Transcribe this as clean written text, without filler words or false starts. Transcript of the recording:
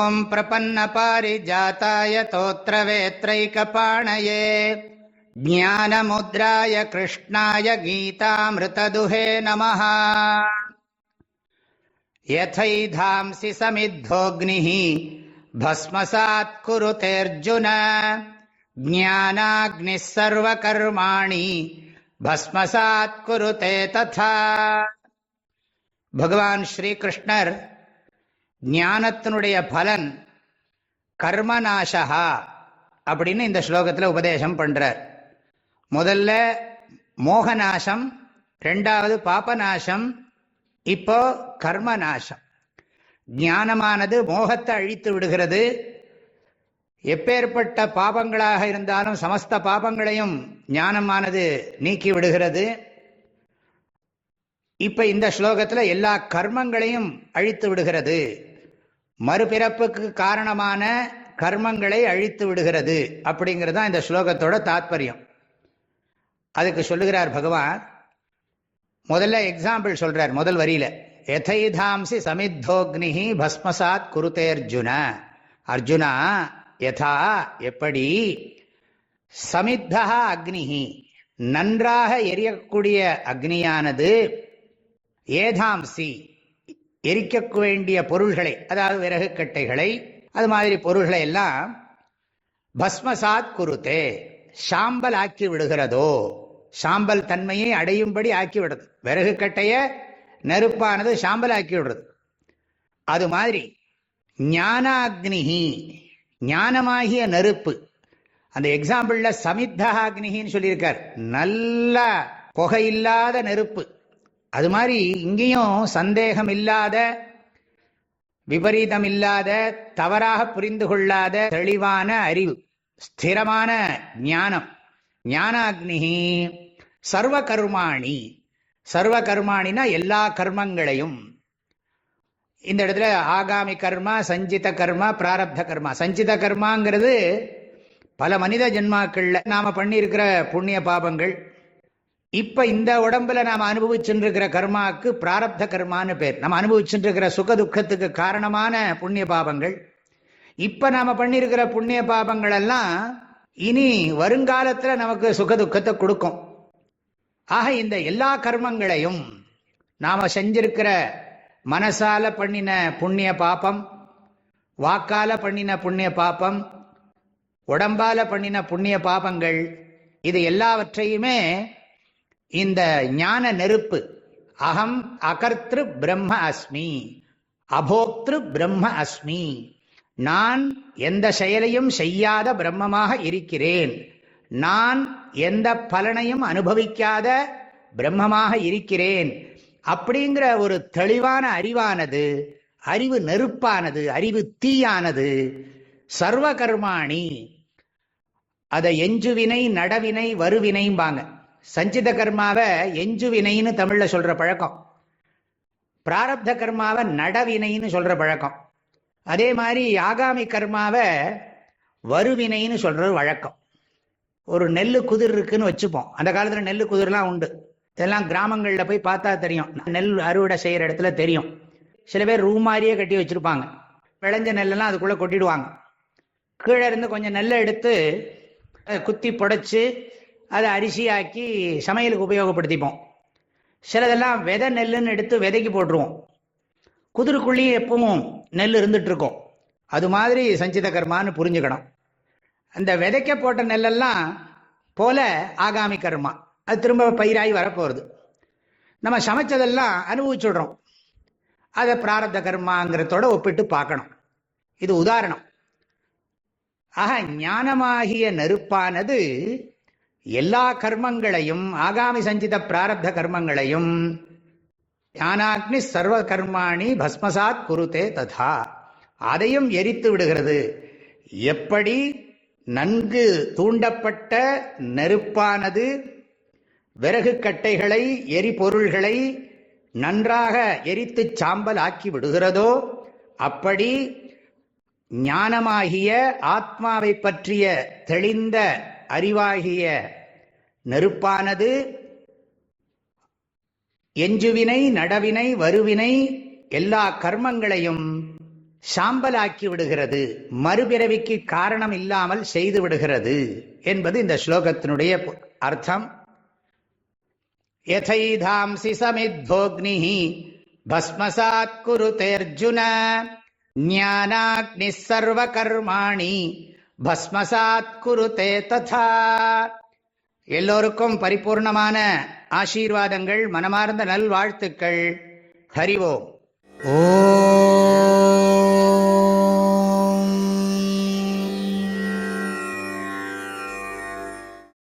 ஓம் பிரபன்ன பாரிஜாதாய தோத்ரவேத்ரைகபாணயே ஞானமுத்ராய கிருஷ்ணாய கீதாமிருததுஹே நமஹ. யதைதாம்சி சமித்தோக்னிः பஸ்மசாத் குருதேர்ஜுன ஞானாக்னிः சர்வகர்மாணி பஸ்மசாத் குருதே ததா. பகவான் ஸ்ரீகிருஷ்ணர் ஞானத்தினுடைய பலன் கர்மநாசகா அப்படின்னு இந்த ஸ்லோகத்தில் உபதேசம் பண்றார். முதல்ல மோகநாசம், ரெண்டாவது பாபநாசம், இப்போ கர்மநாசம். ஞானமானது மோகத்தை அழித்து விடுகிறது. எப்பேற்பட்ட பாபங்களாக இருந்தாலும் சமஸ்த பாபங்களையும் ஞானமானது நீக்கி விடுகிறது. இப்ப இந்த ஸ்லோகத்தில் எல்லா கர்மங்களையும் அழித்து விடுகிறது. மறுபிறப்புக்கு காரணமான கர்மங்களை அழித்து விடுகிறது அப்படிங்கிறது தான் இந்த ஸ்லோகத்தோட தாத்பரியம். அதுக்கு சொல்லுகிறார் பகவான். முதல்ல எக்ஸாம்பிள் சொல்றார் முதல் வரியில, யதைதாம்சி சமித்தோக்னிஹி பஸ்மசாத் குருதேர்ஜுன. அர்ஜுனா, யதா எப்படி, சமித்தா அக்னிஹி நன்றாக எரியக்கூடிய அக்னியானது, ஏதாம்சி எரிக்க வேண்டிய பொருள்களை, அதாவது விறகு கட்டைகளை, அது மாதிரி பொருள்களை எல்லாம் பஸ்மசாத் குருதே சாம்பல் ஆக்கி விடுகிறதோ, சாம்பல் தன்மையை அடையும்படி ஆக்கி விடுறது. விறகு கட்டைய நெருப்பானது சாம்பல் ஆக்கி விடுறது. அது மாதிரி ஞானாக்னிஹி ஞானமாகிய நெருப்பு. அந்த எக்ஸாம்பிள்ல சமித்தா அக்னின்னு சொல்லியிருக்கார், நல்ல புகையில்லாத நெருப்பு. அது மாதிரி இங்கேயும் சந்தேகம் இல்லாத, விபரீதம் இல்லாத, தவறாக புரிந்து கொள்ளாத தெளிவான அறிவு, ஸ்திரமான ஞானம். ஞானாக்னிஹி சர்வ கர்மாணி. சர்வ கர்மாணினா எல்லா கர்மங்களையும். இந்த இடத்துல ஆகாமி கர்மா, சஞ்சித கர்மா, பிராரப்த கர்மா. சஞ்சித கர்மாங்கிறது பல மனித ஜென்மாக்கள்ல நாம பண்ணியிருக்கிற புண்ணிய பாபங்கள். இப்ப இந்த உடம்புல நாம அனுபவிச்சுருக்கிற கர்மாவுக்கு பிராரப்த கர்மான்னு பேர். நம்ம அனுபவிச்சுருக்கிற சுக துக்கத்துக்கு காரணமான புண்ணிய பாபங்கள். இப்ப நாம பண்ணிருக்கிற புண்ணிய பாபங்கள் எல்லாம் இனி வருங்காலத்துல நமக்கு சுக துக்கத்தை கொடுக்கும். ஆக இந்த எல்லா கர்மங்களையும் நாம செஞ்சிருக்கிற மனசால பண்ணின புண்ணிய பாபம், வாக்கால பண்ணின புண்ணிய பாபம், உடம்பால பண்ணின புண்ணிய பாபங்கள், இது எல்லாவற்றையுமே இந்த ஞான நெருப்பு, அகம் அகர்த்ரு பிரம்ம அஸ்மி, அபோக்திரு பிரம்ம அஸ்மி, நான் எந்த செயலையும் செய்யாத பிரம்மமாக இருக்கிறேன், நான் எந்த பலனையும் அனுபவிக்காத பிரம்மமாக இருக்கிறேன் அப்படிங்கிற ஒரு தெளிவான அறிவானது, அறிவு நெருப்பானது, அறிவு தீயானது, சர்வ கர்மாணி. அதை எஞ்சுவினை, நடவினை, வருவினைம்பாங்க. சஞ்சித கர்மாவை எஞ்சுவினைன்னு தமிழ்ல சொல்ற பழக்கம், பிராரப்த கர்மாவை நடவினைன்னு சொல்ற பழக்கம். அதே மாதிரி ஆகாமி கர்மாவை வருவினைன்னு சொல்றது வழக்கம். ஒரு நெல்லு குதிர் இருக்குன்னு வச்சுப்போம். அந்த காலத்துல நெல்லு குதிர்லாம் உண்டு. இதெல்லாம் கிராமங்கள்ல போய் பார்த்தா தெரியும். நெல் அறுவடை செய்யற இடத்துல தெரியும். சில பேர் ரூம் மாதிரியே கட்டி வச்சிருப்பாங்க. விளைஞ்ச நெல்லெல்லாம் அதுக்குள்ள கொட்டிடுவாங்க. கீழே இருந்து கொஞ்சம் நெல்லை எடுத்து குத்தி புடைச்சு அதை அரிசியாக்கி சமையலுக்கு உபயோகப்படுத்திப்போம். சிலதெல்லாம் விதை நெல்லுன்னு எடுத்து விதைக்கு போட்டுருவோம். குதிருக்குள்ளேயும் எப்பவும் நெல் இருந்துட்டு இருக்கோம். அது மாதிரி சஞ்சித கர்மான்னு புரிஞ்சுக்கணும். அந்த விதைக்க போட்ட நெல்லெல்லாம் போல ஆகாமி கர்மா, அது திரும்ப பயிராகி வரப்போகிறது. நம்ம சமைச்சதெல்லாம் அனுபவிச்சுடுறோம். அதை பிராரப்த கர்மாங்கிறதோட ஒப்பிட்டு பார்க்கணும். இது உதாரணம். ஆக ஞானமாகிய நெருப்பானது எல்லா கர்மங்களையும், ஆகாமி சஞ்சித பிராரப்த கர்மங்களையும், ஞானாக்னி சர்வ கர்மாணி பஸ்மசாத் குருதே ததா, அதையும் எரித்து விடுகிறது. எப்படி நன்கு தூண்டப்பட்ட நெருப்பானது விறகு கட்டைகளை, எரிபொருள்களை நன்றாக எரித்து சாம்பல் ஆக்கி விடுகிறதோ, அப்படி ஞானமாகிய ஆத்மாவை பற்றிய தெளிந்த அறிவாகிய நெருப்பானது எஞ்சுவினை, நடவினை, வருவினை எல்லா கர்மங்களையும் சாம்பலாக்கி விடுகிறது, மறுபிறவிக்கு காரணம் இல்லாமல் செய்து விடுகிறது என்பது இந்த ஸ்லோகத்தினுடைய அர்த்தம். யதைதாம்சி சமித்வோக்னிஹி பஸ்மசாத் குருதேர்ஜுன ஞானாக்னிஸ் சர்வ கர்மாணி பஸ்மசாத் குருதே ததா. எல்லோருக்கும் பரிபூர்ணமான ஆசீர்வாதங்கள், மனமார்ந்த நல்வாழ்த்துக்கள். ஹரி ஓம். ஓ